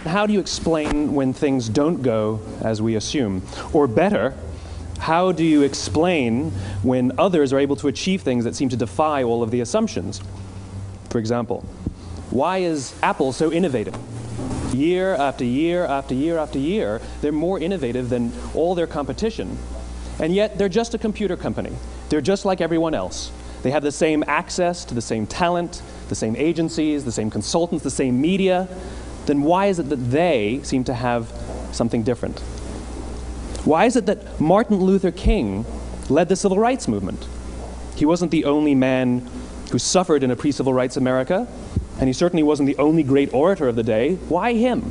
How do you explain when things don't go as we assume? Or better, how do you explain when others are able to achieve things that seem to defy all of the assumptions? For example, why is Apple so innovative? Year after year after year after year, they're more innovative than all their competition. And yet, they're just a computer company. They're just like everyone else. They have the same access to the same talent, the same agencies, the same consultants, the same media. Then why is it that they seem to have something different? Why is it that Martin Luther King led the civil rights movement? He wasn't the only man who suffered in a pre-civil rights America, and he certainly wasn't the only great orator of the day. Why him?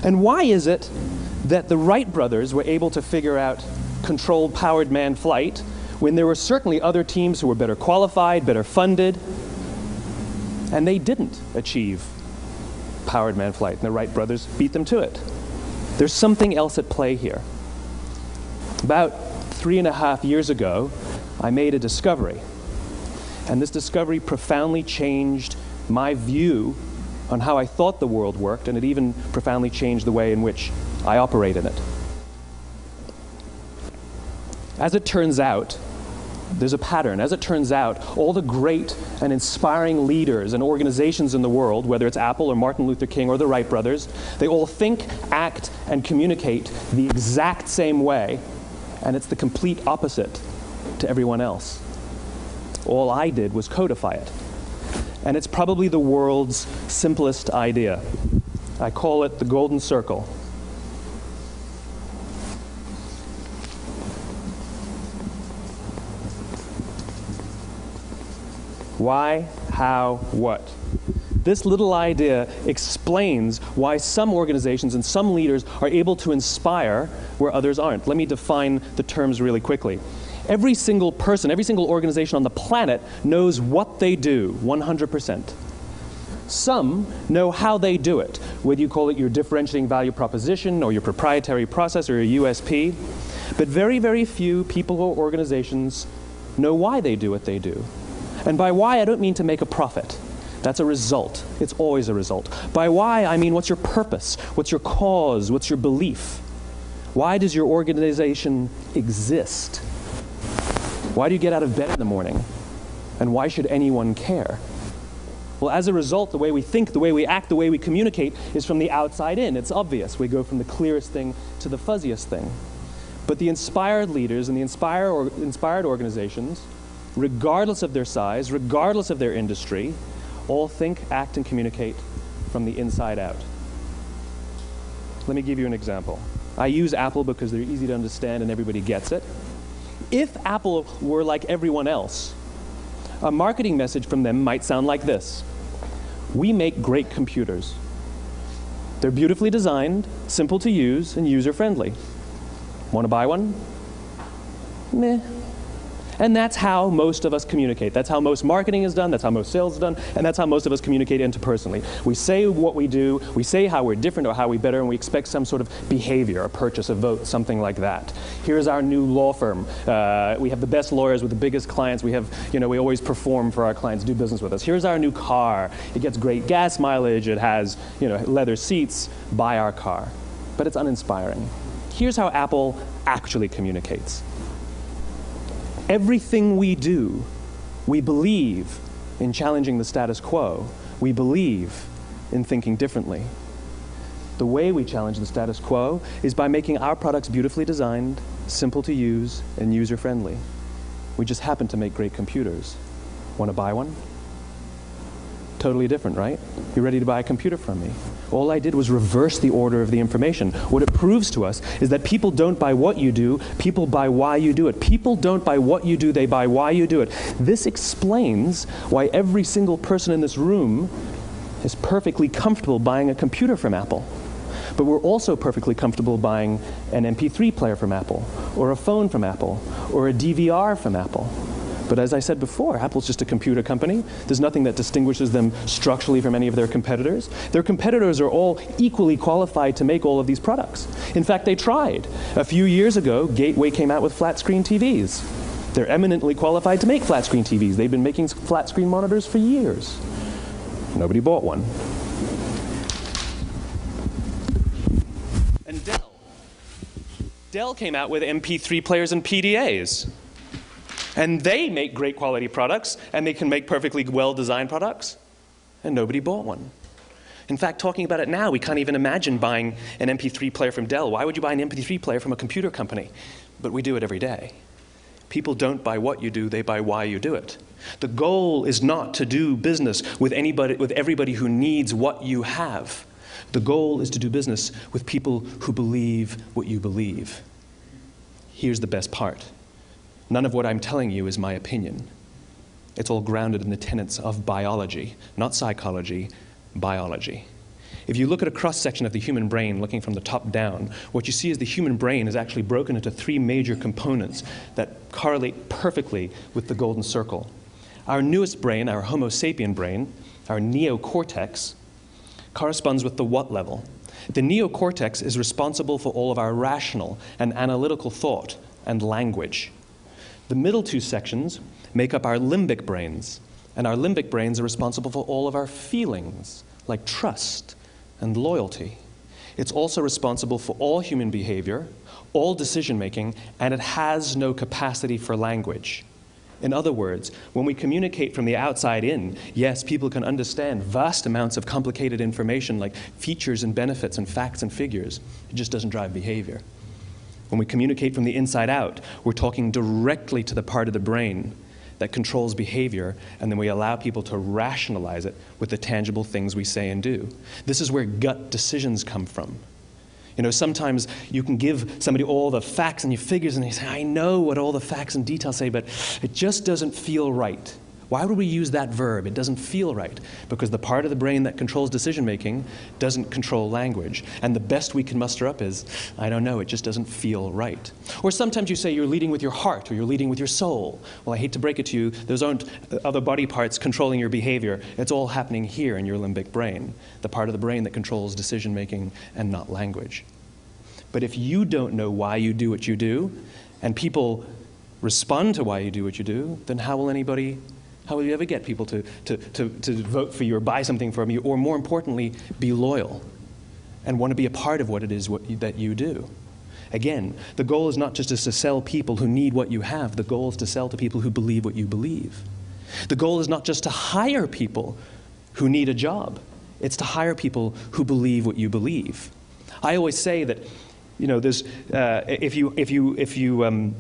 And why is it that the Wright brothers were able to figure out controlled powered manned flight when there were certainly other teams who were better qualified, better funded, and they didn't achieve powered manned flight, and the Wright brothers beat them to it? There's something else at play here. About 3.5 years ago, I made a discovery, and this discovery profoundly changed my view on how I thought the world worked, and it even profoundly changed the way in which I operate in it. As it turns out, there's a pattern. As it turns out, all the great and inspiring leaders and organizations in the world, whether it's Apple or Martin Luther King or the Wright brothers, they all think, act, and communicate the exact same way, and it's the complete opposite to everyone else. All I did was codify it. And it's probably the world's simplest idea. I call it the golden circle. Why, how, what? This little idea explains why some organizations and some leaders are able to inspire where others aren't. Let me define the terms really quickly. Every single person, every single organization on the planet knows what they do, 100%. Some know how they do it, whether you call it your differentiating value proposition or your proprietary process or your USP. But very, very few people or organizations know why they do what they do. And by why, I don't mean to make a profit. That's a result. It's always a result. By why, I mean what's your purpose? What's your cause? What's your belief? Why does your organization exist? Why do you get out of bed in the morning? And why should anyone care? Well, as a result, the way we think, the way we act, the way we communicate is from the outside in. It's obvious. We go from the clearest thing to the fuzziest thing. But the inspired leaders and the inspired organizations, regardless of their size, regardless of their industry, all think, act, and communicate from the inside out. Let me give you an example. I use Apple because they're easy to understand and everybody gets it. If Apple were like everyone else, a marketing message from them might sound like this. We make great computers. They're beautifully designed, simple to use, and user-friendly. Want to buy one? Meh. And that's how most of us communicate. That's how most marketing is done, that's how most sales is done, and that's how most of us communicate interpersonally. We say what we do, we say how we're different or how we're better, and we expect some sort of behavior, a purchase, a vote, something like that. Here's our new law firm. We have the best lawyers with the biggest clients. We have, we always perform for our clients, do business with us. Here's our new car. It gets great gas mileage. It has, leather seats. Buy our car. But it's uninspiring. Here's how Apple actually communicates. Everything we do, we believe in challenging the status quo. We believe in thinking differently. The way we challenge the status quo is by making our products beautifully designed, simple to use, and user-friendly. We just happen to make great computers. Want to buy one? Totally different, right? You're ready to buy a computer from me. All I did was reverse the order of the information. What it proves to us is that people don't buy what you do, people buy why you do it. People don't buy what you do, they buy why you do it. This explains why every single person in this room is perfectly comfortable buying a computer from Apple. But we're also perfectly comfortable buying an MP3 player from Apple, or a phone from Apple, or a DVR from Apple. But as I said before, Apple's just a computer company. There's nothing that distinguishes them structurally from any of their competitors. Their competitors are all equally qualified to make all of these products. In fact, they tried. A few years ago, Gateway came out with flat screen TVs. They're eminently qualified to make flat screen TVs. They've been making flat screen monitors for years. Nobody bought one. And Dell came out with MP3 players and PDAs. And they make great quality products, and they can make perfectly well-designed products, and nobody bought one. In fact, talking about it now, we can't even imagine buying an MP3 player from Dell. Why would you buy an MP3 player from a computer company? But we do it every day. People don't buy what you do, they buy why you do it. The goal is not to do business with everybody who needs what you have. The goal is to do business with people who believe what you believe. Here's the best part. None of what I'm telling you is my opinion. It's all grounded in the tenets of biology, not psychology, biology. If you look at a cross-section of the human brain, looking from the top down, what you see is the human brain is actually broken into 3 major components that correlate perfectly with the golden circle. Our newest brain, our Homo sapien brain, our neocortex, corresponds with the what level. The neocortex is responsible for all of our rational and analytical thought and language. The middle 2 sections make up our limbic brains, and our limbic brains are responsible for all of our feelings, like trust and loyalty. It's also responsible for all human behavior, all decision-making, and it has no capacity for language. In other words, when we communicate from the outside in, yes, people can understand vast amounts of complicated information like features and benefits and facts and figures. It just doesn't drive behavior. When we communicate from the inside out, we're talking directly to the part of the brain that controls behavior, and then we allow people to rationalize it with the tangible things we say and do. This is where gut decisions come from. You know, sometimes you can give somebody all the facts and your figures, and they say, I know what all the facts and details say, but it just doesn't feel right. Why would we use that verb? It doesn't feel right. Because the part of the brain that controls decision-making doesn't control language. And the best we can muster up is, I don't know, it just doesn't feel right. Or sometimes you say you're leading with your heart or you're leading with your soul. Well, I hate to break it to you, those aren't other body parts controlling your behavior. It's all happening here in your limbic brain, the part of the brain that controls decision-making and not language. But if you don't know why you do what you do, and people respond to why you do what you do, then how will you ever get people to vote for you or buy something from you, or more importantly, be loyal and want to be a part of what it is that you do? Again, the goal is not just to sell people who need what you have. The goal is to sell to people who believe what you believe. The goal is not just to hire people who need a job. It's to hire people who believe what you believe. I always say that, you know, there's, if you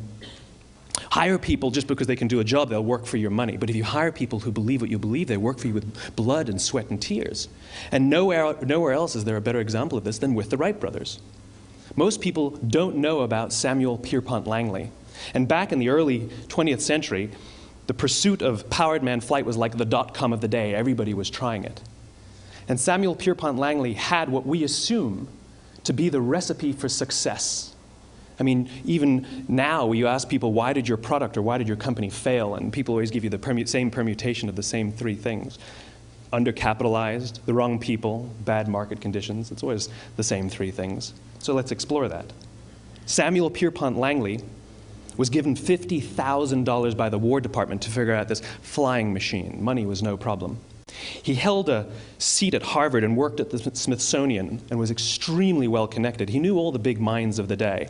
hire people just because they can do a job, they'll work for your money. But if you hire people who believe what you believe, they work for you with blood and sweat and tears. And nowhere else is there a better example of this than with the Wright brothers. Most people don't know about Samuel Pierpont Langley. And back in the early 20th century, the pursuit of powered man flight was like the dot-com of the day. Everybody was trying it. And Samuel Pierpont Langley had what we assume to be the recipe for success. I mean, even now, you ask people, why did your product or why did your company fail? And people always give you the same permutation of the same 3 things. Undercapitalized, the wrong people, bad market conditions. It's always the same 3 things. So let's explore that. Samuel Pierpont Langley was given $50,000 by the War Department to figure out this flying machine. Money was no problem. He held a seat at Harvard and worked at the Smithsonian and was extremely well connected. He knew all the big minds of the day.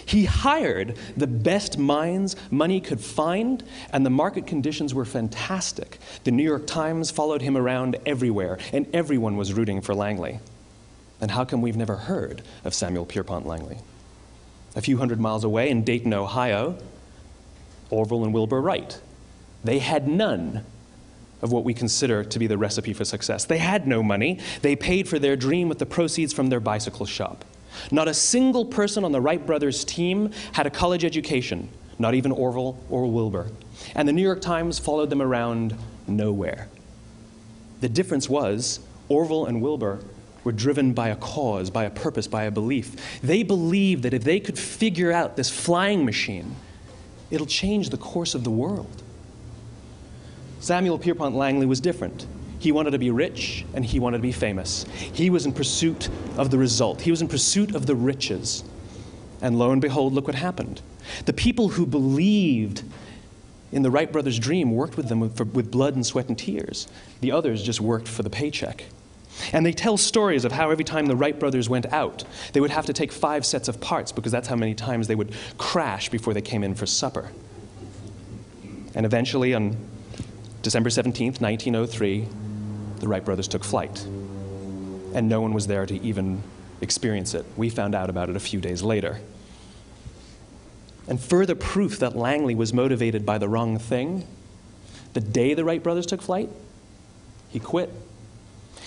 He hired the best minds money could find, and the market conditions were fantastic. The New York Times followed him around everywhere, and everyone was rooting for Langley. And how come we've never heard of Samuel Pierpont Langley? A few hundred miles away in Dayton, Ohio, Orville and Wilbur Wright. They had none of what we consider to be the recipe for success. They had no money. They paid for their dream with the proceeds from their bicycle shop. Not a single person on the Wright brothers' team had a college education, not even Orville or Wilbur. And the New York Times followed them around nowhere. The difference was Orville and Wilbur were driven by a cause, by a purpose, by a belief. They believed that if they could figure out this flying machine, it'll change the course of the world. Samuel Pierpont Langley was different. He wanted to be rich, and he wanted to be famous. He was in pursuit of the result. He was in pursuit of the riches. And lo and behold, look what happened. The people who believed in the Wright brothers' dream worked with them with blood and sweat and tears. The others just worked for the paycheck. And they tell stories of how every time the Wright brothers went out, they would have to take 5 sets of parts because that's how many times they would crash before they came in for supper. And eventually, on December 17th, 1903, the Wright brothers took flight. And no one was there to even experience it. We found out about it a few days later. And further proof that Langley was motivated by the wrong thing, the day the Wright brothers took flight, he quit.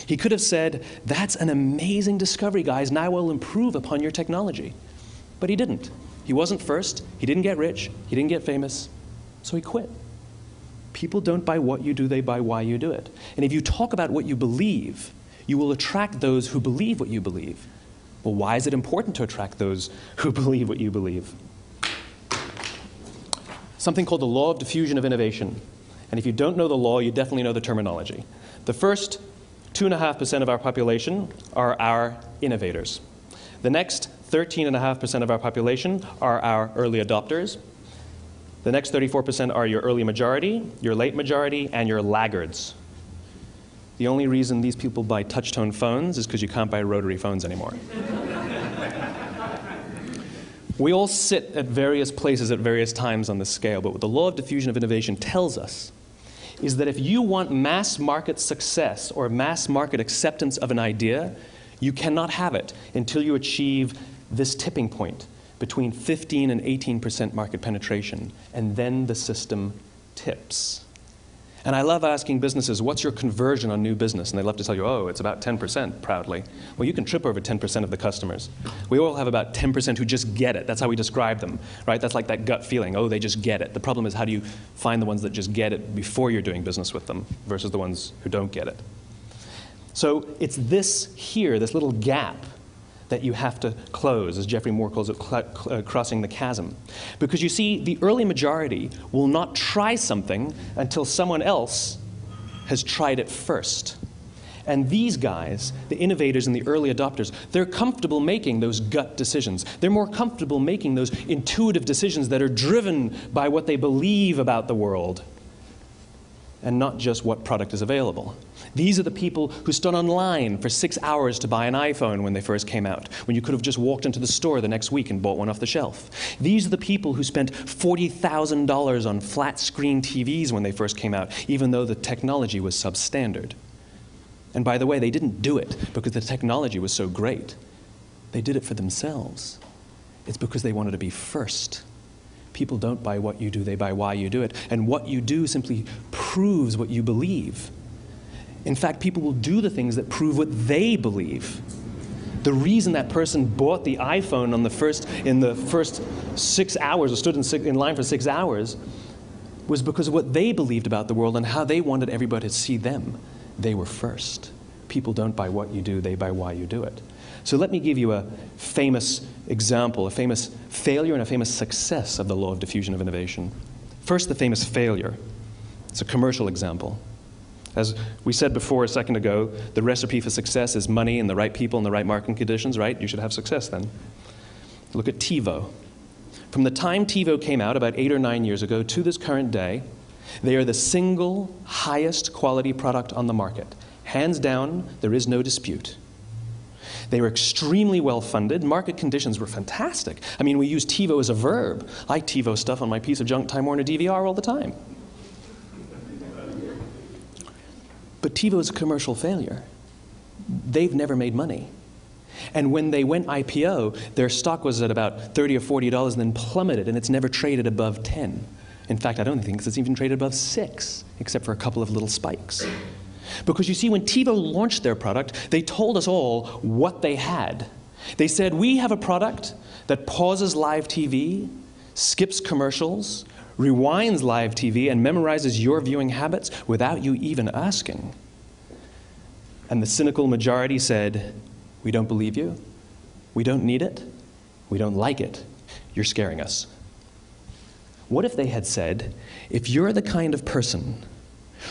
He could have said, "That's an amazing discovery, guys. Now we'll improve upon your technology." But he didn't. He wasn't first. He didn't get rich. He didn't get famous. So he quit. People don't buy what you do, they buy why you do it. And if you talk about what you believe, you will attract those who believe what you believe. Well, why is it important to attract those who believe what you believe? Something called the law of diffusion of innovation. And if you don't know the law, you definitely know the terminology. The first 2.5% of our population are our innovators. The next 13.5% of our population are our early adopters. The next 34% are your early majority, your late majority, and your laggards. The only reason these people buy touch-tone phones is because you can't buy rotary phones anymore. We all sit at various places at various times on the scale, but what the law of diffusion of innovation tells us is that if you want mass market success or mass market acceptance of an idea, you cannot have it until you achieve this tipping point between 15 and 18% market penetration, and then the system tips. And I love asking businesses, what's your conversion on new business? And they love to tell you, oh, it's about 10%, proudly. Well, you can trip over 10% of the customers. We all have about 10% who just get it. That's how we describe them, right? That's like that gut feeling, oh, they just get it. The problem is, how do you find the ones that just get it before you're doing business with them versus the ones who don't get it? So it's this here, this little gap, that you have to close, as Geoffrey Moore calls it, crossing the chasm. Because you see, the early majority will not try something until someone else has tried it first. And these guys, the innovators and the early adopters, they're comfortable making those gut decisions. They're more comfortable making those intuitive decisions that are driven by what they believe about the world, and not just what product is available. These are the people who stood online for 6 hours to buy an iPhone when they first came out, when you could have just walked into the store the next week and bought one off the shelf. These are the people who spent $40,000 on flat-screen TVs when they first came out, even though the technology was substandard. And by the way, they didn't do it because the technology was so great. They did it for themselves. It's because they wanted to be first. People don't buy what you do, they buy why you do it. And what you do simply proves what you believe. In fact, people will do the things that prove what they believe. The reason that person bought the iPhone in the first 6 hours, or stood in line for 6 hours, was because of what they believed about the world and how they wanted everybody to see them. They were first. People don't buy what you do, they buy why you do it. So let me give you a famous example, a famous failure and a famous success of the law of diffusion of innovation. First, the famous failure. It's a commercial example. As we said before a second ago, the recipe for success is money and the right people and the right marketing conditions, right? You should have success then. Look at TiVo. From the time TiVo came out about 8 or 9 years ago to this current day, they are the single highest quality product on the market. Hands down, there is no dispute. They were extremely well funded. Market conditions were fantastic. I mean, we use TiVo as a verb. I TiVo stuff on my piece of junk Time Warner DVR all the time. But TiVo is a commercial failure. They've never made money. And when they went IPO, their stock was at about $30 or $40 and then plummeted, and it's never traded above 10. In fact, I don't think it's even traded above 6, except for a couple of little spikes. Because you see, when TiVo launched their product, they told us all what they had. They said, we have a product that pauses live TV, skips commercials, rewinds live TV, and memorizes your viewing habits without you even asking. And the cynical majority said, we don't believe you, we don't need it, we don't like it, you're scaring us. What if they had said, if you're the kind of person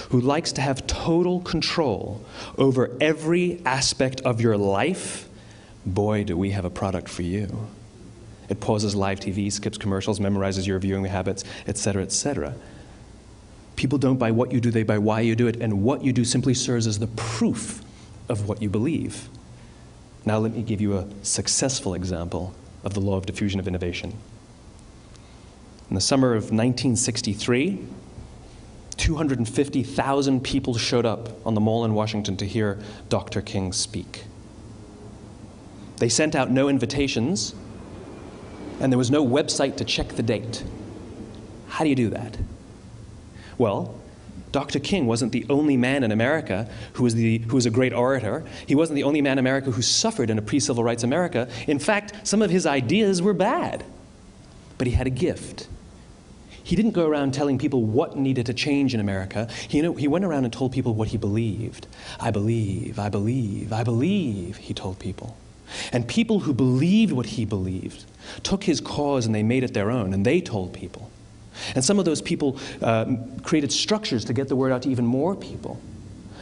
who likes to have total control over every aspect of your life, boy, do we have a product for you. It pauses live TV, skips commercials, memorizes your viewing habits, etc., etc. People don't buy what you do, they buy why you do it, and what you do simply serves as the proof of what you believe. Now let me give you a successful example of the law of diffusion of innovation. In the summer of 1963, 250,000 people showed up on the Mall in Washington to hear Dr. King speak. They sent out no invitations, and there was no website to check the date. How do you do that? Well, Dr. King wasn't the only man in America who was a great orator. He wasn't the only man in America who suffered in a pre-civil rights America. In fact, some of his ideas were bad. But he had a gift. He didn't go around telling people what needed to change in America. He went around and told people what he believed. I believe, I believe, I believe, he told people. And people who believed what he believed took his cause and they made it their own, and they told people. And some of those people created structures to get the word out to even more people.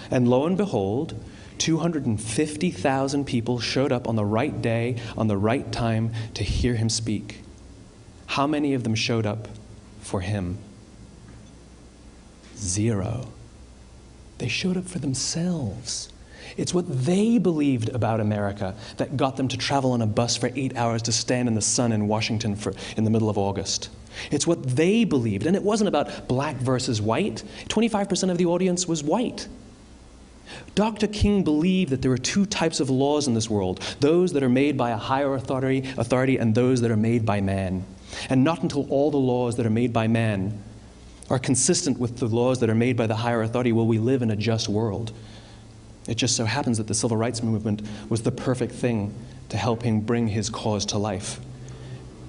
And lo and behold, 250,000 people showed up on the right day, on the right time to hear him speak. How many of them showed up for him? 0. They showed up for themselves. It's what they believed about America that got them to travel on a bus for 8 hours to stand in the sun in Washington in the middle of August. It's what they believed, and it wasn't about black versus white. 25% of the audience was white. Dr. King believed that there are 2 types of laws in this world, those that are made by a higher authority and those that are made by man. And not until all the laws that are made by man are consistent with the laws that are made by the higher authority will we live in a just world. It just so happens that the civil rights movement was the perfect thing to help him bring his cause to life.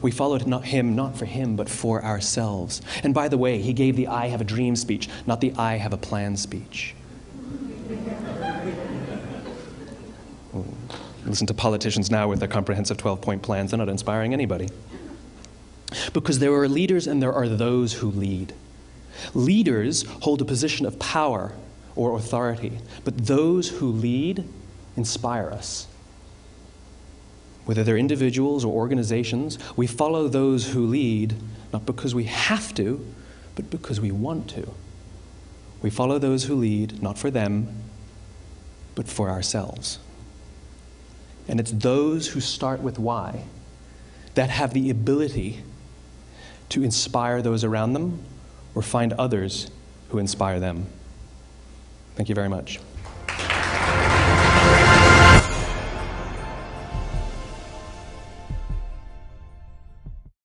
We followed him not for him, but for ourselves. And by the way, he gave the I have a dream speech, not the I have a plan speech. Listen to politicians now with their comprehensive 12-point plans. They're not inspiring anybody. Because there are leaders and there are those who lead. Leaders hold a position of power or authority, but those who lead inspire us. Whether they're individuals or organizations, we follow those who lead, not because we have to, but because we want to. We follow those who lead, not for them, but for ourselves. And it's those who start with why that have the ability to inspire those around them or find others who inspire them. Thank you very much.